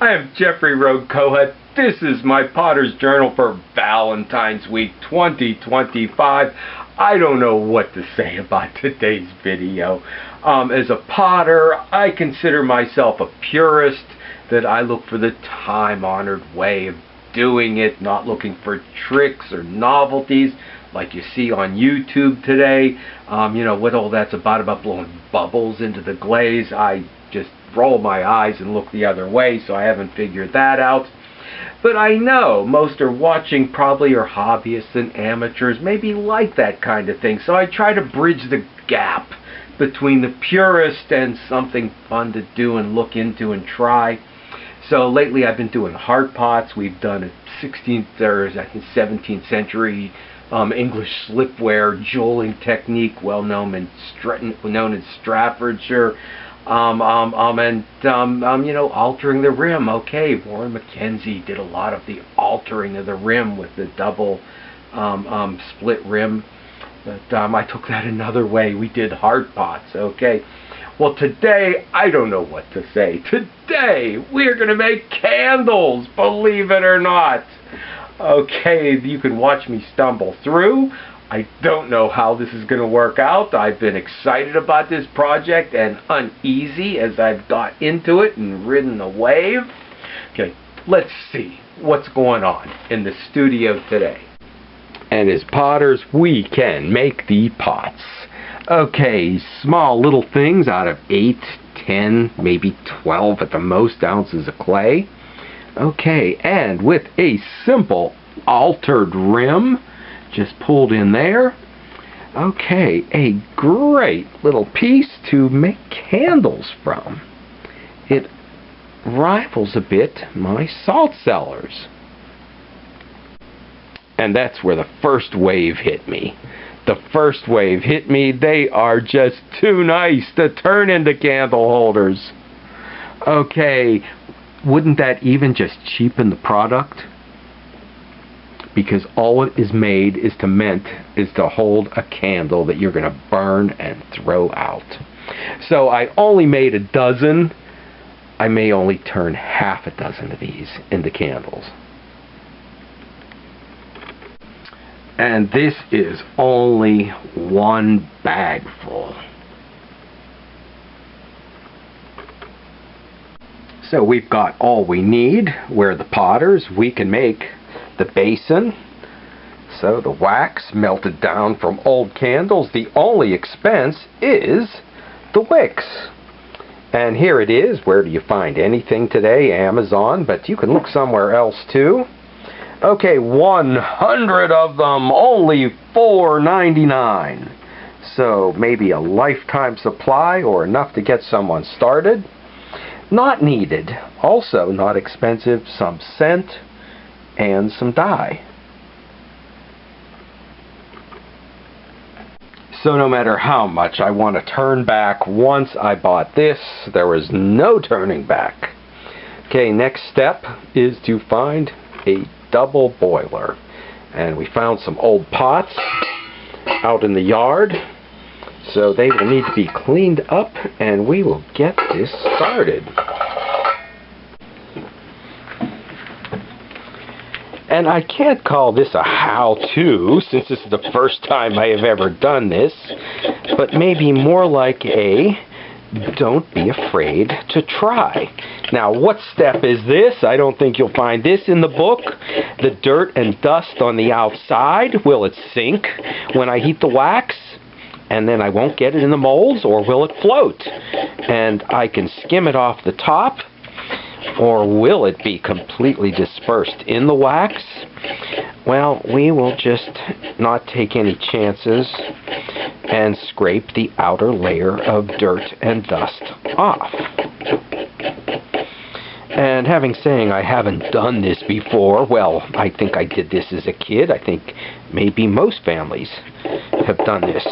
I am Jeffrey Road Kohut. This is my Potter's Journal for Valentine's Week 2025. I don't know what to say about today's video. As a potter, I consider myself a purist, that I look for the time-honored way of doing it, not looking for tricks or novelties like you see on YouTube today. What all that's about blowing bubbles into the glaze. I just roll my eyes and look the other way, so I haven't figured that out. But I know most are watching probably are hobbyists and amateurs, maybe like that kind of thing. So I try to bridge the gap between the purist and something fun to do and look into and try. So lately I've been doing heart pots. We've done a 16th or I think 17th century English slipware jeweling technique, well known in Staffordshire. Altering the rim. Okay, Warren Mackenzie did a lot of the altering of the rim with the double split rim. But I took that another way. We did heart pots. Okay. Well, today, I don't know what to say. Today, we're going to make candles, believe it or not. Okay, you can watch me stumble through. I don't know how this is going to work out. I've been excited about this project and uneasy as I've got into it and ridden the wave. Okay, let's see what's going on in the studio today. And as potters, we can make the pots. Okay, small little things out of 8, 10, maybe 12 at the most ounces of clay. Okay, and with a simple altered rim just pulled in there. Okay, a great little piece to make candles from. It rivals a bit my salt cellars. And that's where the first wave hit me. The first wave hit me. They are just too nice to turn into candle holders. Okay, wouldn't that even just cheapen the product? Because all it is made is to hold a candle that you're going to burn and throw out. So I only made a dozen. I may only turn half a dozen of these into candles. And this is only one bag full. So we've got all we need. We're the potters. We can make the basin. So the wax melted down from old candles. The only expense is the wicks. And here it is. Where do you find anything today? Amazon, but you can look somewhere else too. Okay, 100 of them, only $4.99. So maybe a lifetime supply or enough to get someone started. Not needed. Also not expensive. Some scent and some dye. So no matter how much I want to turn back, once I bought this, there was no turning back. Okay, next step is to find a double boiler. And we found some old pots out in the yard. So they will need to be cleaned up and we will get this started. And I can't call this a how-to, since this is the first time I have ever done this, but maybe more like a don't be afraid to try. Now, what step is this? I don't think you'll find this in the book. The dirt and dust on the outside, will it sink when I heat the wax? And then I won't get it in the molds, or will it float? And I can skim it off the top. Or will it be completely dispersed in the wax? Well, we will just not take any chances and scrape the outer layer of dirt and dust off. And having saying I haven't done this before, well, I think I did this as a kid. I think maybe most families have done this.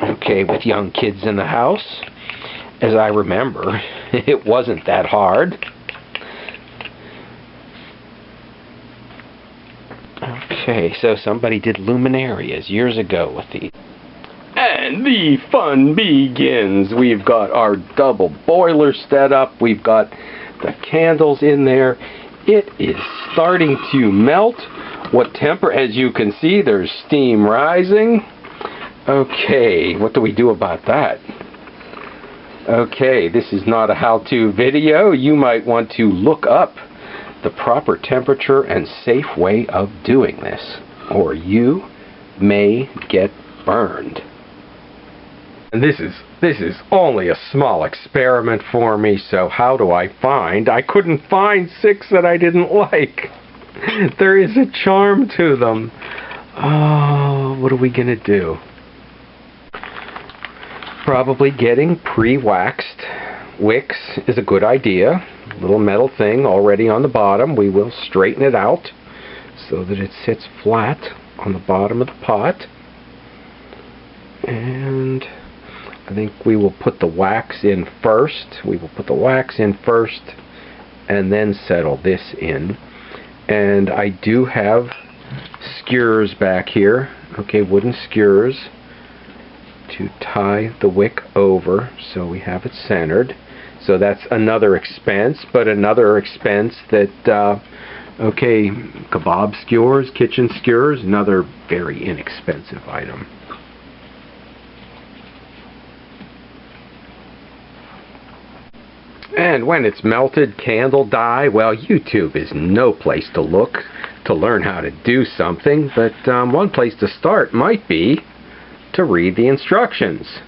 Okay, with young kids in the house. As I remember, it wasn't that hard. Okay, so somebody did luminarias years ago with these. And And the fun begins. We've got our double boiler set up. We've got the candles in there. It is starting to melt. What temper? As you can see, there's steam rising. Okay, what do we do about that? Okay, this is not a how-to video. You might want to look up the proper temperature and safe way of doing this, or you may get burned. And this is only a small experiment for me, so how do I find? I couldn't find 6 that I didn't like. There is a charm to them. Oh, what are we gonna do? Probably getting pre-waxed wicks is a good idea. A little metal thing already on the bottom. We will straighten it out so that it sits flat on the bottom of the pot. And I think we will put the wax in first. We will put the wax in first and then settle this in. And I do have skewers back here. Okay, wooden skewers to tie the wick over so we have it centered. So that's another expense, but another expense that, okay, kebab skewers, kitchen skewers, another very inexpensive item. And when it's melted candle dye, well, YouTube is no place to look to learn how to do something, but one place to start might be to read the instructions.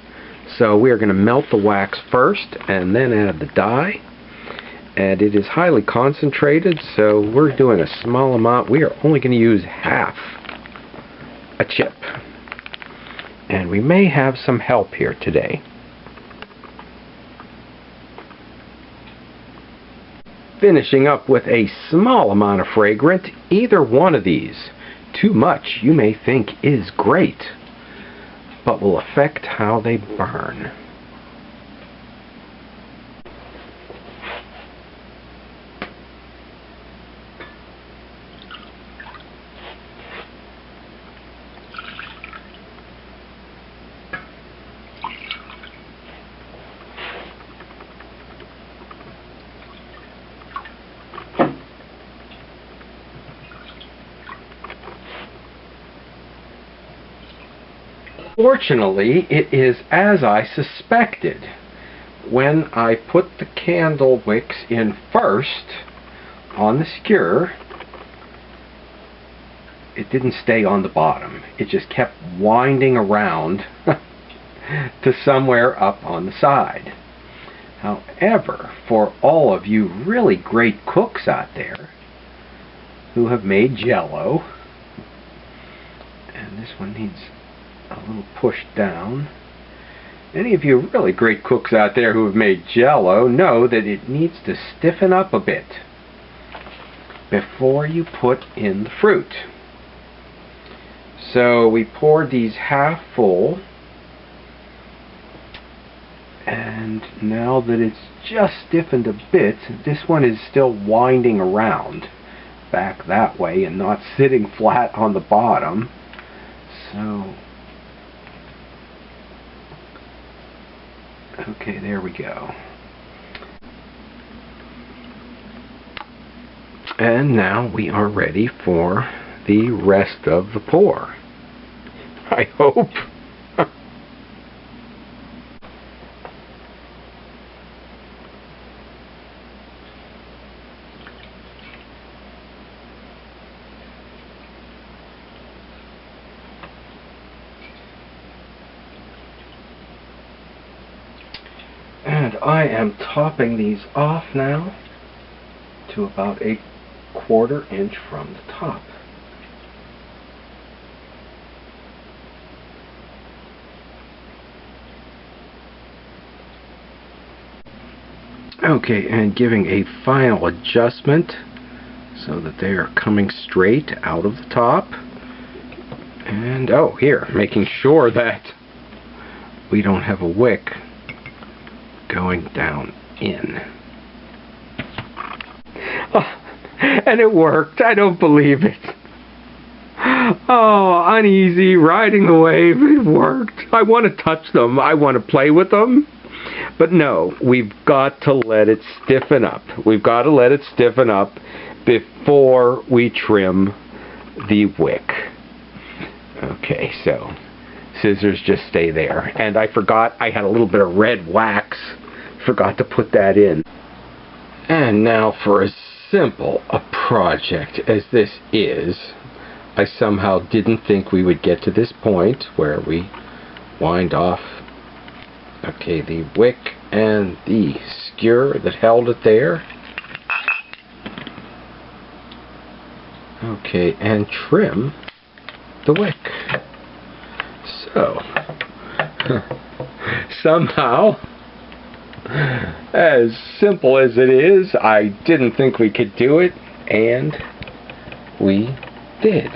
So we are going to melt the wax first and then add the dye. And it is highly concentrated, so we're doing a small amount. We are only going to use half a chip. And we may have some help here today. Finishing up with a small amount of fragrant. Either one of these, too much you may think is great, but will affect how they burn. Fortunately, it is as I suspected. When I put the candle wicks in first on the skewer, it didn't stay on the bottom. It just kept winding around to somewhere up on the side. However, for all of you really great cooks out there who have made Jell-O, and this one needs a little push down. Any of you really great cooks out there who have made Jell-O know that it needs to stiffen up a bit before you put in the fruit. So we poured these half full, and now that it's just stiffened a bit, this one is still winding around back that way and not sitting flat on the bottom. So okay, there we go. And now we are ready for the rest of the pour, I hope. And I am topping these off now to about 1/4 inch from the top. Okay, and giving a final adjustment so that they are coming straight out of the top. And oh, here, making sure that we don't have a wick going down in. Oh, and it worked. I don't believe it. Oh, uneasy, riding the wave. It worked. I want to touch them. I want to play with them. But no, we've got to let it stiffen up. We've got to let it stiffen up before we trim the wick. Okay, so scissors just stay there. And I forgot I had a little bit of red wax. Forgot to put that in. And now for as simple a project as this is, I somehow didn't think we would get to this point where we wind off, okay, the wick and the skewer that held it there. Okay, and trim the wick. So, somehow, as simple as it is, I didn't think we could do it, and we did.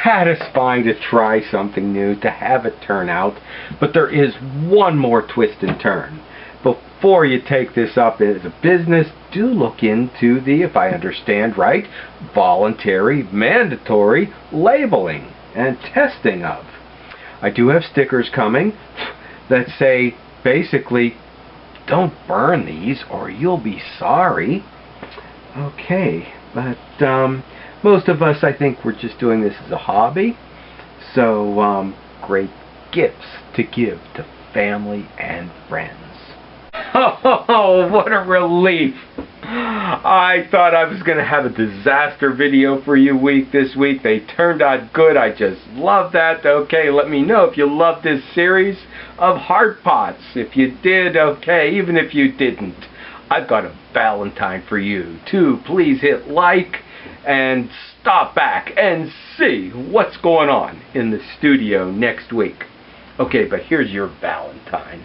Satisfying to try something new, to have it turn out, but there is one more twist and turn. Before you take this up as a business, do look into the, if I understand right, voluntary, mandatory labeling and testing of. I do have stickers coming that say, basically, don't burn these or you'll be sorry. Okay, but most of us, I think, we're just doing this as a hobby. So, great gifts to give to family and friends. Oh, what a relief. I thought I was going to have a disaster video for you this week. They turned out good. I just love that. Okay, let me know if you love this series of heart pots. If you did, okay, even if you didn't, I've got a Valentine for you too. Please hit like and stop back and see what's going on in the studio next week. Okay, but here's your Valentine.